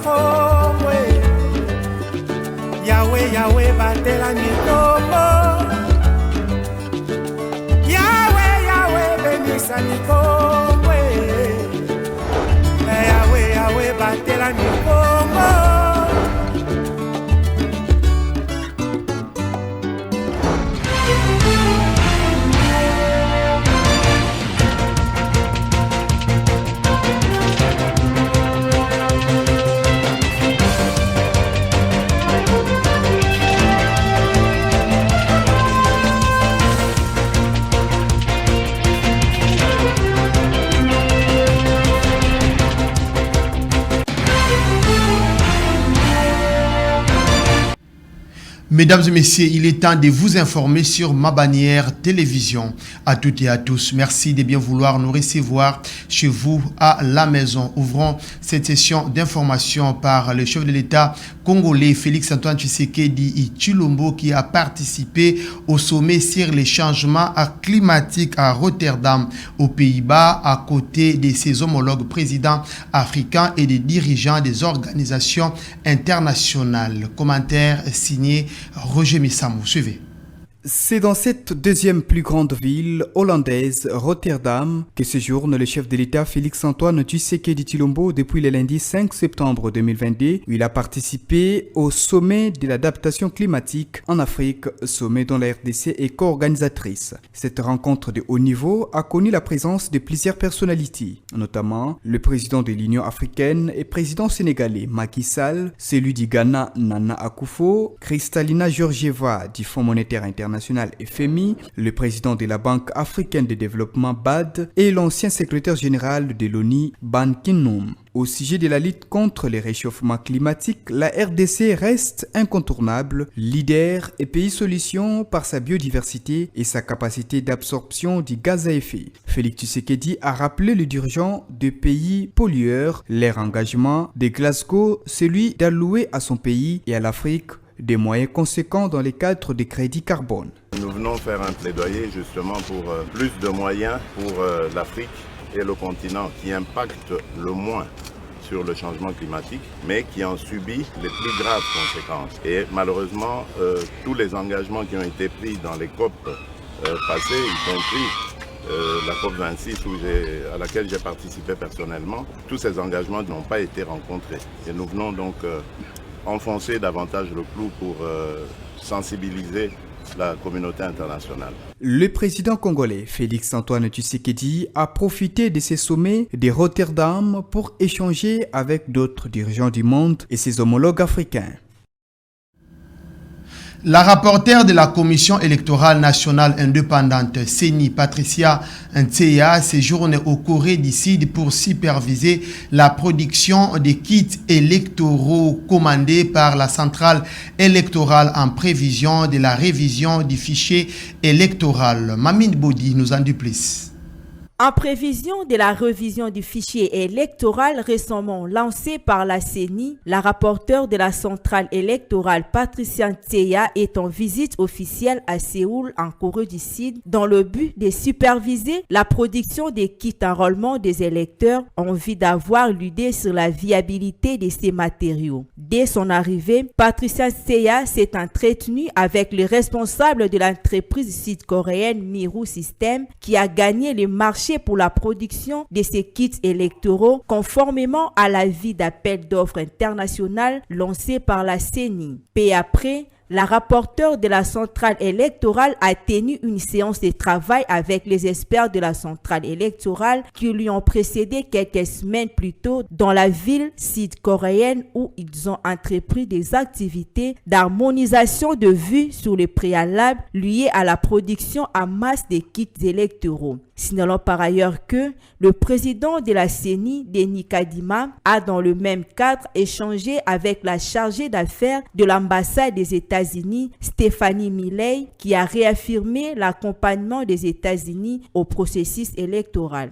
Kongo. Yahweh, Yahweh, batela mikongo. Yahweh, Yahweh, benisa mikongo. Yahweh, Yahweh, batela mikongo. Mesdames et messieurs, il est temps de vous informer sur Ma Bannière Télévision. À toutes et à tous, merci de bien vouloir nous recevoir chez vous à la maison. Ouvrons cette session d'information par le chef de l'État congolais Félix-Antoine Tshisekedi Tshilombo qui a participé au sommet sur les changements climatiques à Rotterdam, aux Pays-Bas, à côté de ses homologues présidents africains et des dirigeants des organisations internationales. Commentaire signé Roger Missamou, suivez. C'est dans cette deuxième plus grande ville hollandaise, Rotterdam, que séjourne le chef de l'État Félix-Antoine Tshisekedi Tshilombo depuis le lundi 5 septembre 2022, où il a participé au sommet de l'adaptation climatique en Afrique, sommet dont la RDC est co-organisatrice. Cette rencontre de haut niveau a connu la présence de plusieurs personnalités, notamment le président de l'Union africaine et président sénégalais Macky Sall, celui du Ghana Nana Akufo, Kristalina Georgieva du Fonds monétaire international FMI, le président de la Banque africaine de développement BAD et l'ancien secrétaire général de l'ONU Ban Ki-moon. Au sujet de la lutte contre le réchauffement climatique, la RDC reste incontournable, leader et pays solution par sa biodiversité et sa capacité d'absorption du gaz à effet. Félix Tshisekedi a rappelé le dirigeant de pays pollueurs leur engagement de Glasgow, celui d'allouer à son pays et à l'Afrique des moyens conséquents dans le cadre des crédits carbone. Nous venons faire un plaidoyer justement pour plus de moyens pour l'Afrique et le continent qui impactent le moins sur le changement climatique, mais qui en subit les plus graves conséquences. Et malheureusement, tous les engagements qui ont été pris dans les COP passées, y compris la COP 26 à laquelle j'ai participé personnellement, tous ces engagements n'ont pas été rencontrés. Et nous venons donc enfoncer davantage le clou pour sensibiliser la communauté internationale. Le président congolais Félix-Antoine Tshisekedi a profité de ces sommets de Rotterdam pour échanger avec d'autres dirigeants du monde et ses homologues africains. La rapporteure de la Commission électorale nationale indépendante, CENI, Patricia Nteya, séjourne au Corée du Sud pour superviser la production des kits électoraux commandés par la centrale électorale en prévision de la révision du fichier électoral. Mamine Bodi nous en dit plus. En prévision de la révision du fichier électoral récemment lancé par la CENI, la rapporteure de la centrale électorale Patricia Nteya est en visite officielle à Séoul en Corée du Sud dans le but de superviser la production des kits d'enrôlement des électeurs en vue d'avoir l'idée sur la viabilité de ces matériaux. Dès son arrivée, Patricia Nteya s'est entretenue avec le responsable de l'entreprise sud-coréenne Miru System qui a gagné le marché pour la production de ces kits électoraux conformément à l'avis d'appel d'offres international lancé par la CENI. Peu après, la rapporteure de la centrale électorale a tenu une séance de travail avec les experts de la centrale électorale qui lui ont précédé quelques semaines plus tôt dans la ville sud-coréenne où ils ont entrepris des activités d'harmonisation de vues sur les préalables liés à la production en masse des kits électoraux. Signalons par ailleurs que le président de la CENI, Denis Kadima, a dans le même cadre échangé avec la chargée d'affaires de l'ambassade des États-Unis, Stéphanie Miley, qui a réaffirmé l'accompagnement des États-Unis au processus électoral.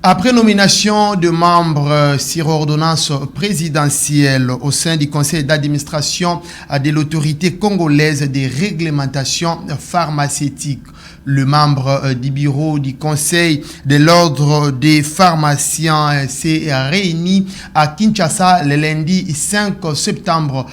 Après nomination de membres sur ordonnance présidentielle au sein du conseil d'administration de l'autorité congolaise des réglementations pharmaceutiques, Le membre du bureau du conseil de l'ordre des pharmaciens s'est réuni à Kinshasa le lundi 5 septembre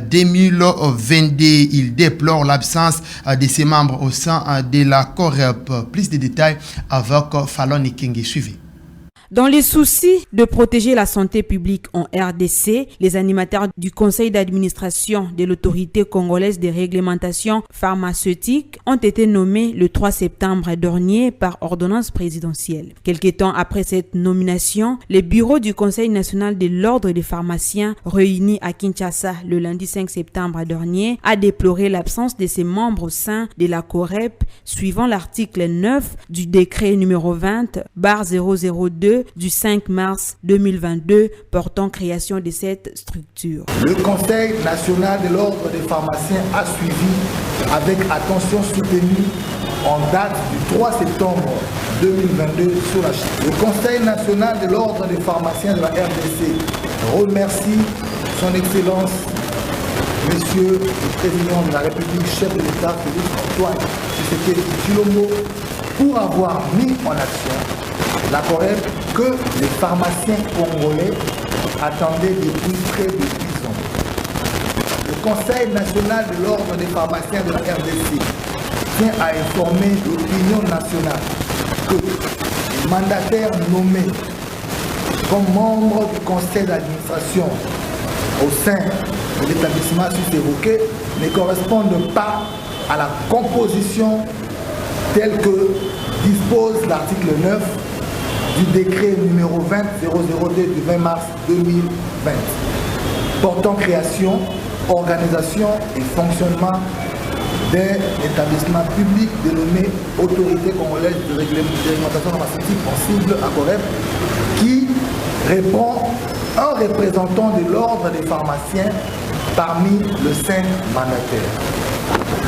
2022. Il déplore l'absence de ses membres au sein de la COREP. Plus de détails avec Fallon Ikenge. Suivez. Dans les soucis de protéger la santé publique en RDC, les animateurs du conseil d'administration de l'autorité congolaise des réglementations pharmaceutiques ont été nommés le 3 septembre dernier par ordonnance présidentielle. Quelque temps après cette nomination, le bureau du conseil national de l'ordre des pharmaciens réuni à Kinshasa le lundi 5 septembre dernier a déploré l'absence de ses membres au sein de la COREP suivant l'article 9 du décret numéro 20/002 du 5 mars 2022 portant création de cette structure. Le Conseil national de l'ordre des pharmaciens a suivi avec attention soutenue en date du 3 septembre 2022 sur la chaîne. Le Conseil national de l'ordre des pharmaciens de la RDC remercie son Excellence Monsieur le Président de la République, chef de l'État, Félix-Antoine Tshisekedi Tshilombo, pour avoir mis en action la COREP que les pharmaciens congolais attendaient depuis près de 10 ans. Le Conseil national de l'ordre des pharmaciens de la RDC tient à informer l'opinion nationale que les mandataires nommés comme membres du conseil d'administration au sein de l'établissement sus-évoqué ne correspondent pas à la composition telle que dispose l'article 9 du décret numéro 20/002 du 20 mars 2020 portant création, organisation et fonctionnement d'un établissement public dénommé Autorité congolaise de réglementation pharmaceutique sensible à COREP, qui répond un représentant de l'ordre des pharmaciens parmi les 5 mandataires.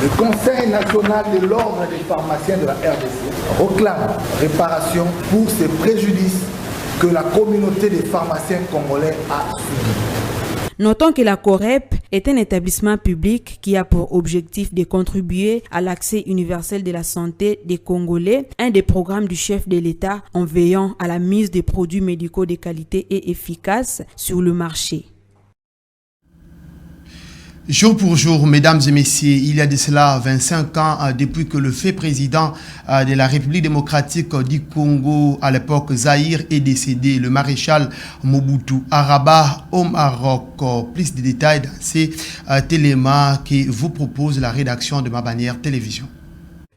Le Conseil national de l'ordre des pharmaciens de la RDC réclame réparation pour ces préjudices que la communauté des pharmaciens congolais a subis. Notons que la COREP est un établissement public qui a pour objectif de contribuer à l'accès universel de la santé des Congolais, un des programmes du chef de l'État en veillant à la mise des produits médicaux de qualité et efficaces sur le marché. Jour pour jour, mesdames et messieurs, il y a de cela 25 ans depuis que le fait président de la République démocratique du Congo, à l'époque Zaïre, est décédé, le maréchal Mobutu Araba au Maroc. Plus de détails dans ces télémas que vous propose la rédaction de Mabanière Télévision.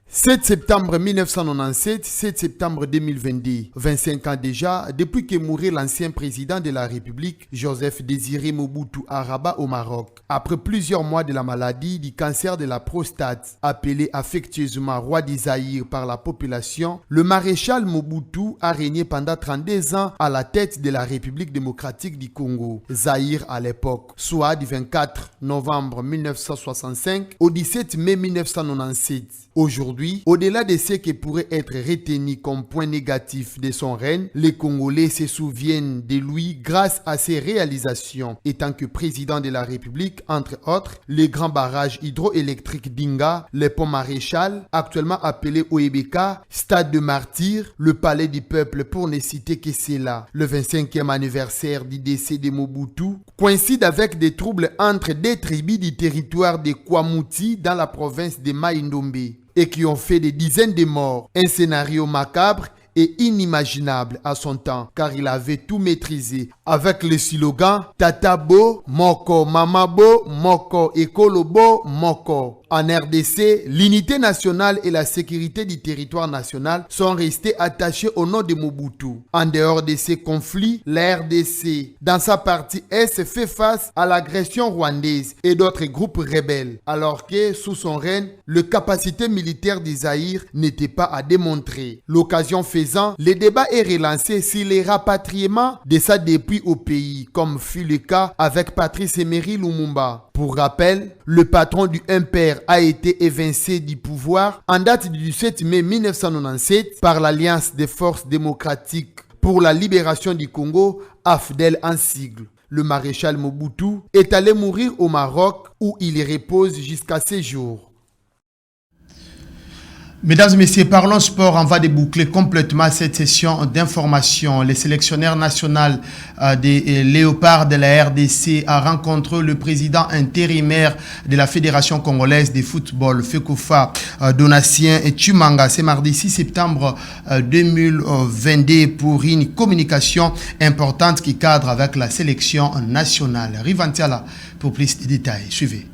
7 septembre 1997, 7 septembre 2022, 25 ans déjà, depuis que mourit l'ancien président de la République, Joseph Désiré Mobutu Araba au Maroc. Après plusieurs mois de la maladie du cancer de la prostate, appelé affectueusement roi du Zaïre par la population, le maréchal Mobutu a régné pendant 32 ans à la tête de la République démocratique du Congo, Zaïre à l'époque, soit du 24 novembre 1965 au 17 mai 1997. Aujourd'hui, au-delà de ce qui pourrait être retenu comme point négatif de son règne, les Congolais se souviennent de lui grâce à ses réalisations. Étant que président de la République, entre autres, les grands barrages hydroélectriques d'Inga, le pont Maréchal, actuellement appelé Oebeka, Stade de Martyrs, le Palais du Peuple pour ne citer que cela. Le 25e anniversaire du décès de Mobutu coïncide avec des troubles entre des tribus du territoire de Kwamouti dans la province de Mai-Ndombe, et qui ont fait des dizaines de morts. Un scénario macabre et inimaginable à son temps, car il avait tout maîtrisé avec le slogan Tatabo, Moko, Mamabo, Moko, Ekolobo, Moko. En RDC, l'unité nationale et la sécurité du territoire national sont restés attachés au nom de Mobutu. En dehors de ces conflits, la RDC, dans sa partie Est, fait face à l'agression rwandaise et d'autres groupes rebelles, alors que sous son règne, la capacité militaire du Zaïre n'était pas à démontrer. L'occasion faisant, le débat est relancé sur les rapatriements de sa dépouille au pays, comme fut le cas avec Patrice Emery Lumumba. Pour rappel, le patron du MPR a été évincé du pouvoir en date du 17 mai 1997 par l'Alliance des forces démocratiques pour la libération du Congo, AFDEL en sigle. Le maréchal Mobutu est allé mourir au Maroc où il repose jusqu'à ses jours. Mesdames et messieurs, parlons sport. On va déboucler complètement cette session d'information. Les sélectionneurs nationaux des Léopards de la RDC a rencontré le président intérimaire de la Fédération congolaise de football, FECOFA, Donatien Tshimanga. C'est mardi 6 septembre 2022 pour une communication importante qui cadre avec la sélection nationale. Rivantiala pour plus de détails. Suivez.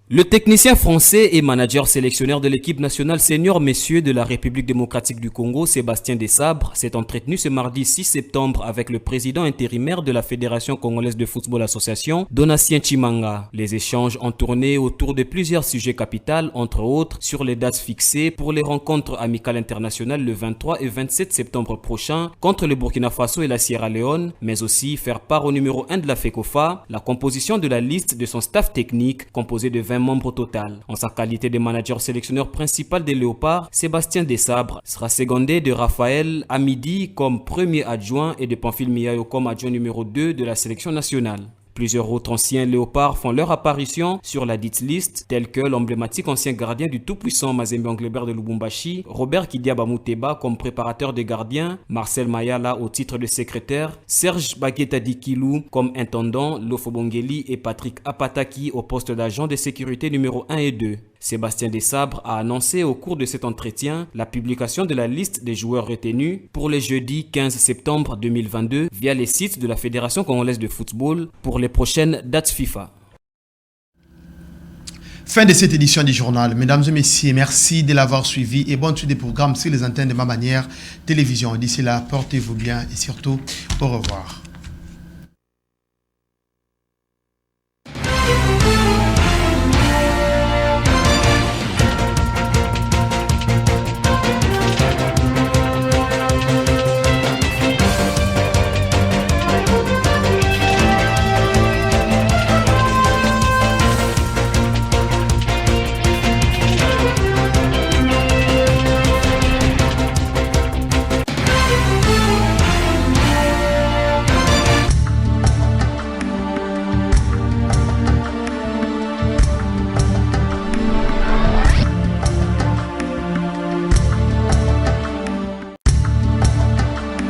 Le technicien français et manager sélectionneur de l'équipe nationale senior messieurs de la République démocratique du Congo, Sébastien Desabre, s'est entretenu ce mardi 6 septembre avec le président intérimaire de la Fédération congolaise de football association, Donatien Tshimanga. Les échanges ont tourné autour de plusieurs sujets capitaux, entre autres sur les dates fixées pour les rencontres amicales internationales le 23 et 27 septembre prochain contre le Burkina Faso et la Sierra Leone, mais aussi faire part au numéro 1 de la FECOFA, la composition de la liste de son staff technique composé de 20 membres au total. En sa qualité de manager sélectionneur principal des Léopards, Sébastien Desabre sera secondé de Raphaël Amidi comme premier adjoint et de Pamphile Miayo comme adjoint numéro 2 de la sélection nationale. Plusieurs autres anciens léopards font leur apparition sur la dite liste, tels que l'emblématique ancien gardien du tout-puissant Mazembe Anglebert de Lubumbashi, Robert Kidiaba Mouteba comme préparateur des gardiens, Marcel Mayala au titre de secrétaire, Serge Bagueta Dikilou comme intendant, Lofo Bongeli et Patrick Apataki au poste d'agent de sécurité numéro 1 et 2. Sébastien Desabre a annoncé au cours de cet entretien la publication de la liste des joueurs retenus pour le jeudi 15 septembre 2022 via les sites de la Fédération congolaise de football pour les prochaines dates FIFA. Fin de cette édition du journal. Mesdames et messieurs, merci de l'avoir suivi et bonne suite des programmes sur les antennes de Ma Manière Télévision. D'ici là, portez-vous bien et surtout, au revoir.